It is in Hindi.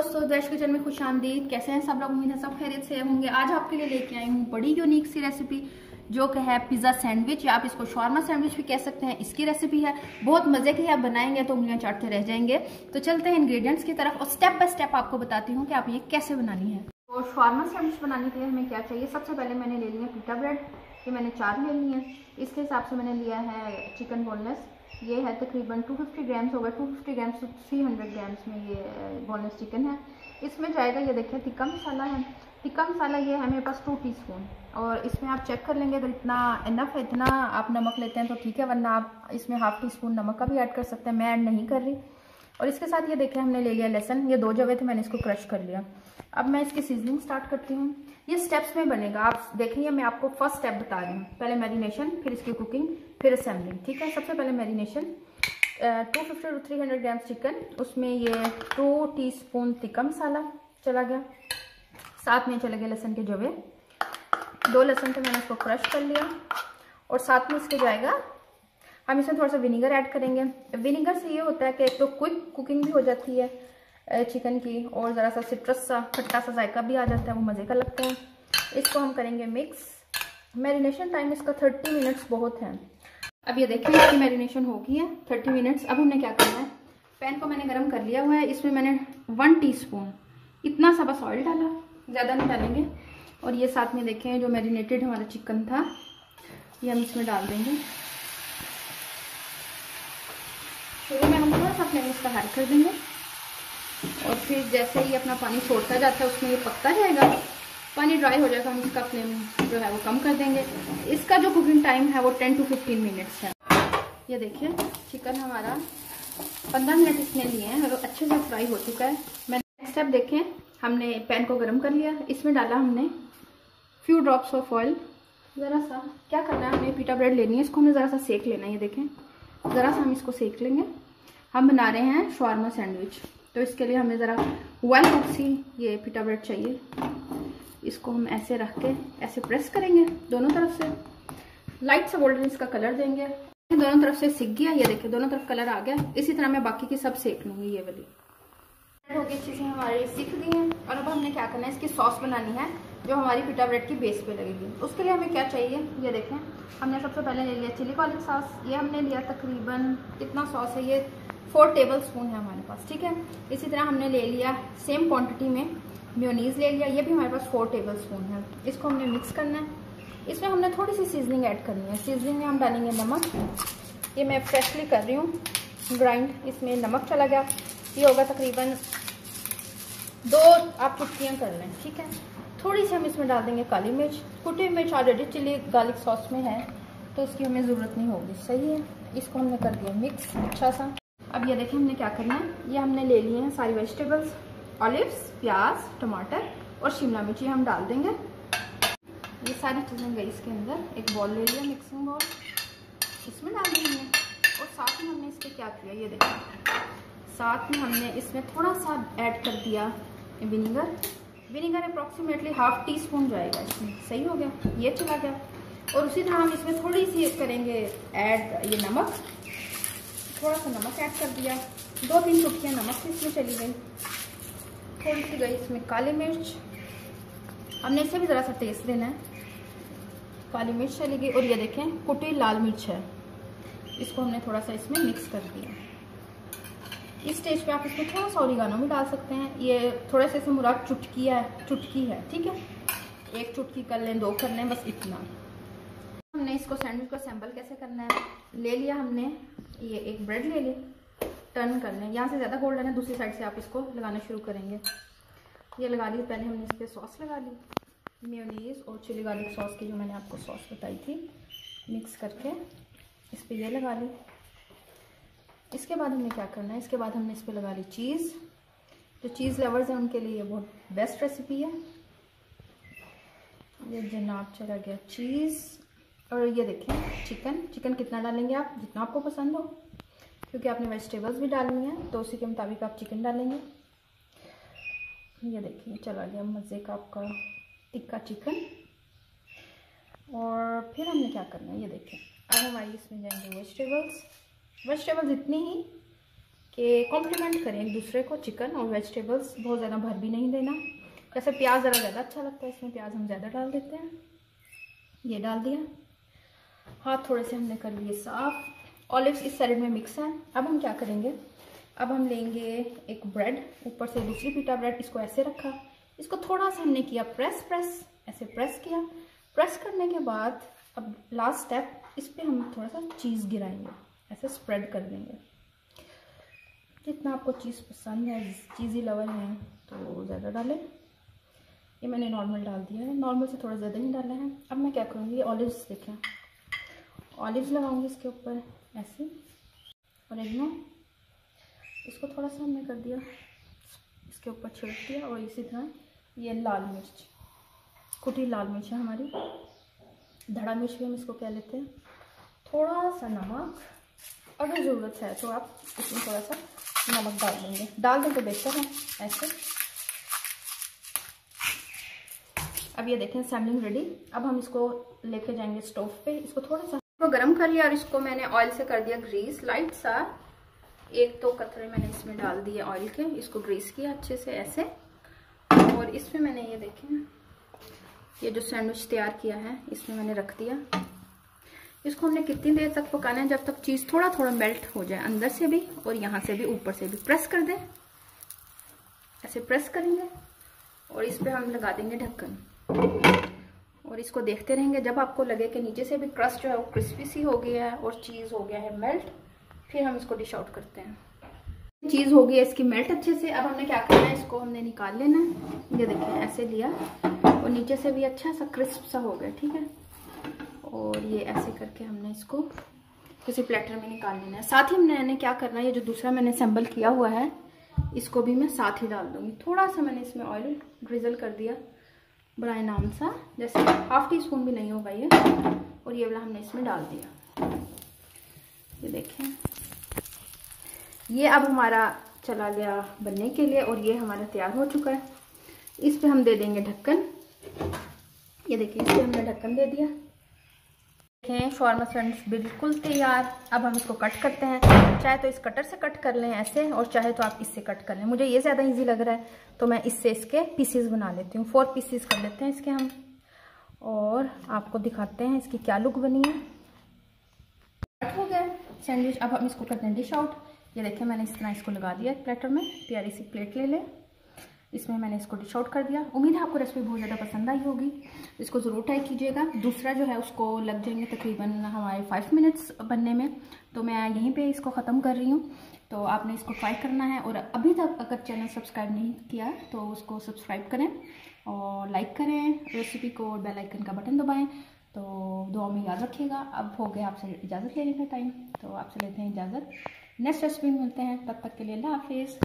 दोस्तों, दैश किचन में खुश आमदीद। कैसे हैं सब लोग? उम्मीद है सब खैरियत से होंगे। आज आपके लिए लेके आई हूँ बड़ी यूनिक सी रेसिपी जो कि है पिज़्ज़ा सैंडविच, या आप इसको शॉर्मा सैंडविच भी कह सकते हैं। इसकी रेसिपी है बहुत मज़े की है, आप बनाएंगे तो उंगलियां चाटते रह जाएंगे। तो चलते हैं इंग्रेडिएंट्स की तरफ और स्टेप बाय स्टेप आपको बताती हूँ कि आप ये कैसे बनानी है। और शॉर्मा सैंडविच बनाने के लिए हमें क्या चाहिए? सबसे पहले मैंने ले लिया पिटा ब्रेड, ये मैंने 4 ले ली है। इसके हिसाब से मैंने लिया है चिकन बोनलेस, ये है तकरीबन 250 ग्राम्स होगा। 250 ग्राम्स से 300 ग्राम्स में ये बोनलेस चिकन है। इसमें जाएगा, ये देखिए टिक्का मसाला है। टिक्का मसाला ये है मेरे पास 2 टीस्पून। और इसमें आप चेक कर लेंगे अगर इतना इनफ है, इतना आप नमक लेते हैं तो ठीक है, वरना आप इसमें ½ टीस्पून नमक का भी ऐड कर सकते हैं। मैं ऐड नहीं कर रही। और इसके साथ ये देखिए हमने ले लिया लहसुन, ये 2 जवे थे, मैंने इसको क्रश कर लिया। अब मैं इसकी सीजनिंग स्टार्ट करती हूँ। ये स्टेप्स में बनेगा, आप देखिए मैं आपको फर्स्ट स्टेप बता रही हूँ। पहले मैरिनेशन, फिर इसकी कुकिंग, फिर असेंबलिंग। ठीक है, सबसे पहले मैरिनेशन। 250 to 300 ग्राम्स चिकन, उसमें ये 2 टीस्पून टिक्का मसाला चला गया, साथ में चले गए लहसुन के जवे। 2 लहसुन थे, मैंने इसको क्रश कर लिया। और साथ में इसके जाएगा, हम इसमें थोड़ा सा विनीगर ऐड करेंगे। विनीगर से ये होता है कि एक तो क्विक कुकिंग भी हो जाती है चिकन की, और ज़रा सा सिट्रस सा खट्टा सा जायका भी आ जाता है, वो मज़े का लगता है। इसको हम करेंगे मिक्स। मैरिनेशन टाइम इसका 30 मिनट्स बहुत है। अब ये देखिए इसकी मैरिनेशन हो गई है 30 मिनट्स। अब हमने क्या करना है, पैन को मैंने गरम कर लिया हुआ है। इसमें मैंने 1 टीस्पून इतना सा बस ऑयल डाला, ज़्यादा नहीं डालेंगे। और ये साथ में देखें जो मैरिनेटेड हमारा चिकन था, ये हम इसमें डाल देंगे। शुरू में हम थोड़ा सा फ्लेम इसका हाई कर देंगे, और फिर जैसे ही अपना पानी छोड़ता जाता है उसमें ये पकता जाएगा, पानी ड्राई हो जाएगा, हम इसका फ्लेम जो है वो कम कर देंगे। इसका जो कुकिंग टाइम है वो 10 to 15 मिनट्स है। ये देखिए चिकन हमारा 15 मिनट इसने लिए हैं और अच्छे से फ्राई हो चुका है। मैंने नेक्स्ट स्टेप देखें, हमने पैन को गर्म कर लिया, इसमें डाला हमने फ्यू ड्रॉप्स ऑफ ऑयल। ज़रा सा क्या करना है, हमें पिटा ब्रेड लेनी है, इसको हमें ज़रा सा सेक लेना है। ये देखें ज़रा सा हम इसको सेक लेंगे। हम बना रहे हैं शॉर्मा सैंडविच, तो इसके लिए हमें ज़रा 1 कुक सी ये पिटा ब्रेड चाहिए। इसको हम ऐसे रख के ऐसे प्रेस करेंगे दोनों तरफ से, लाइट सा गोल्डन इसका कलर देंगे। दोनों तरफ से सिक गया, ये देखिए दोनों तरफ कलर आ गया। इसी तरह मैं बाकी की सब सेक लूँगी। ये वाली हो गई, अच्छी से हमारी सीख दी है। और अब हमने क्या करना है, इसकी सॉस बनानी है जो हमारी पिटा ब्रेड की बेस पे लगेगी। उसके लिए हमें क्या चाहिए, ये देखें हमने सबसे पहले ले लिया चिली गार्लिक सॉस। ये हमने लिया तकरीबन कितना सॉस है, ये 4 टेबल स्पून है हमारे पास। ठीक है, इसी तरह हमने ले लिया सेम क्वांटिटी में मेयोनीज ले लिया, ये भी हमारे पास 4 टेबल स्पून है। इसको हमने मिक्स करना है। इसमें हमने थोड़ी सी सीजनिंग ऐड करनी है। सीजनिंग में हम डालेंगे नमक, ये मैं फ्रेशली कर रही हूँ ग्राइंड। इसमें नमक चला गया, ये होगा तकरीबन 2 आप चुटकियाँ कर लें। ठीक है, थोड़ी सी हम इसमें डाल देंगे काली मिर्च। कुटी मिर्च ऑलरेडी चिली गार्लिक सॉस में है तो इसकी हमें ज़रूरत नहीं होगी। सही है, इसको हमने कर दिया मिक्स अच्छा सा। अब ये देखिए हमने क्या करना है, ये हमने ले लिए हैं सारी वेजिटेबल्स, ऑलिव्स, प्याज, टमाटर और शिमला मिर्च, ये हम डाल देंगे। ये सारी चीज़ें गई इसके अंदर। एक बॉल ले लिया, मिक्सिंग बॉल, इसमें डाल देंगे। और साथ में हमने इसके क्या किया, ये देखिए साथ में हमने इसमें थोड़ा सा ऐड कर दिया विनीगर। विनीगर अप्रॉक्सीमेटली ½ टीस्पून जाएगा इसमें। सही हो गया, ये चला गया। और उसी तरह हम इसमें थोड़ी सी करेंगे ऐड ये नमक, थोड़ा सा नमक ऐड कर दिया। 2-3 चुटकियाँ नमक इसमें चली गई। थोड़ी सी गई इसमें काली मिर्च, हमने इसे भी ज़रा सा टेस्ट देना है। काली मिर्च चली गई। और ये देखें कुटी लाल मिर्च है, इसको हमने थोड़ा सा इसमें मिक्स कर दिया। इस स्टेज पे आप इसमें थोड़ा सा ओरिगानो भी डाल सकते हैं। ये थोड़ा सा इसमें मुराद चुटकी है। ठीक है, 1 चुटकी कर लें, 2 कर लें, बस इतना। हमने इसको सैंडविच को असेंबल कैसे करना है, ले लिया हमने ये एक ब्रेड ले ली, टर्न कर लें, यहाँ से ज़्यादा गोल्डन है, दूसरी साइड से आप इसको लगाना शुरू करेंगे। ये लगा ली, पहले हमने इस पर सॉस लगा ली, मेयोनीज और चिली गार्लिक सॉस की जो मैंने आपको सॉस बताई थी, मिक्स करके इस पर ये लगा ली। इसके बाद हमने क्या करना है, इसके बाद हमने इस पर लगा ली चीज़। जो चीज़ लवर्स हैं उनके लिए ये बहुत बेस्ट रेसिपी है। ये जनाब चला गया चीज़। और ये देखें चिकन कितना डालेंगे आप, जितना आपको पसंद हो, क्योंकि आपने वेजिटेबल्स भी डालनी है तो उसी के मुताबिक आप चिकन डालेंगे। ये देखिए चला गया मज़े का आपका टिक्का चिकन। और फिर हमने क्या करना है, ये देखें अब हमारी इसमें जाएंगे वेजिटेबल्स इतनी ही कि कॉम्प्लीमेंट करें एक दूसरे को। चिकन और वेजिटेबल्स बहुत ज़्यादा भर भी नहीं देना। जैसे प्याज ज़रा ज़्यादा अच्छा लगता है, इसमें प्याज हम ज़्यादा डाल देते हैं। ये डाल दिया। हाथ थोड़े से हमने कर लिए साफ। ऑलिव्स इस साइड में मिक्स है। अब हम क्या करेंगे, अब हम लेंगे एक ब्रेड, ऊपर से दूसरी पीटा ब्रेड, इसको ऐसे रखा, इसको थोड़ा सा हमने किया प्रेस, ऐसे प्रेस किया। प्रेस करने के बाद अब लास्ट स्टेप, इस पर हम थोड़ा सा चीज़ गिराएंगे, ऐसे स्प्रेड कर देंगे। जितना आपको चीज़ पसंद है, चीज़ी लवर है तो ज़्यादा डालें। ये मैंने नॉर्मल डाल दिया है, नॉर्मल से थोड़ा ज़्यादा ही डाला है। अब मैं क्या करूँगी, ये ऑलिव्स देखें, ऑलिव्स लगाऊंगी इसके ऊपर ऐसे, और इसको थोड़ा सा हमने कर दिया, इसके ऊपर छिड़क दिया। और इसी तरह ये लाल मिर्च, कुटी लाल मिर्च है हमारी, धड़ा मिर्च भी हम इसको कह लेते हैं। थोड़ा सा नमक, अगर ज़रूरत है तो आप इसमें थोड़ा सा नमक डाल देंगे, डाल दें तो बेहतर है ऐसे। अब ये देखें सैम्पलिंग रेडी। अब हम इसको लेके जाएंगे स्टोव पे। इसको थोड़ा सा गरम कर लिया और इसको मैंने ऑयल से कर दिया ग्रीस, लाइट सा। 1-2 कतरे मैंने इसमें डाल दिए ऑयल के, इसको ग्रीस किया अच्छे से ऐसे। और इसमें मैंने ये देखें, ये जो सैंडविच तैयार किया है इसमें मैंने रख दिया। इसको हमने कितनी देर तक पकाना है, जब तक चीज़ थोड़ा थोड़ा मेल्ट हो जाए, अंदर से भी और यहाँ से भी, ऊपर से भी। प्रेस कर दें, ऐसे प्रेस करेंगे और इस पर हम लगा देंगे ढक्कन और इसको देखते रहेंगे। जब आपको लगे कि नीचे से भी क्रस्ट जो है वो क्रिस्पी सी हो गया है और चीज़ हो गया है मेल्ट, फिर हम इसको डिश आउट करते हैं। चीज़ हो गई है इसकी मेल्ट अच्छे से। अब हमने क्या करना है, इसको हमने निकाल लेना है। ये देखिए ऐसे लिया और नीचे से भी अच्छा सा क्रिस्प सा हो गया, ठीक है। और ये ऐसे करके हमने इसको किसी प्लेटर में निकाल लेना है। साथ ही मैंने क्या करना है, ये जो दूसरा मैंने असेंबल किया हुआ है इसको भी मैं साथ ही डाल दूंगी। थोड़ा सा मैंने इसमें ऑयल ड्रिजल कर दिया, बड़ा नाम सा, जैसे 1/2 टीस्पून भी नहीं होगा ये। और ये वाला हमने इसमें डाल दिया। ये देखें, ये अब हमारा चला गया बनने के लिए और ये हमारा तैयार हो चुका है। इस पे हम दे देंगे ढक्कन। ये देखिए, इस पे हमने ढक्कन दे दिया। देखें शॉर्मा सैंडविच बिल्कुल तैयार। अब हम इसको कट करते हैं। चाहे तो इस कटर से कट कर लें ऐसे, और चाहे तो आप इससे कट कर लें। मुझे ये ज़्यादा इजी लग रहा है तो मैं इससे इसके पीसेस बना लेती हूँ। 4 पीसेस कर लेते हैं इसके हम, और आपको दिखाते हैं इसकी क्या लुक बनी है। कट हो गया सैंडविच। अब हम इसको करते हैं डिश आउट। ये देखें, मैंने इस तरह इसको लगा दिया प्लेटर में। प्यारी सी प्लेट ले लें, इसमें मैंने इसको डिश आउट कर दिया। उम्मीद है आपको रेसिपी बहुत ज़्यादा पसंद आई होगी। इसको ज़रूर ट्राई कीजिएगा। दूसरा जो है उसको लग जाएंगे तकरीबन हमारे 5 मिनट्स बनने में, तो मैं यहीं पे इसको ख़त्म कर रही हूँ। तो आपने इसको ट्राई करना है, और अभी तक अगर चैनल सब्सक्राइब नहीं किया तो उसको सब्सक्राइब करें और लाइक करें रेसिपी को, और बेल आइकन का बटन दबाएँ। तो दुआ में याद रखिएगा। अब हो गया आपसे इजाज़त लेने का टाइम, तो आपसे लेते हैं इजाज़त। नेक्स्ट रेसिपी में मिलते हैं, तब तक के लिए अल्लाह हाफिज़।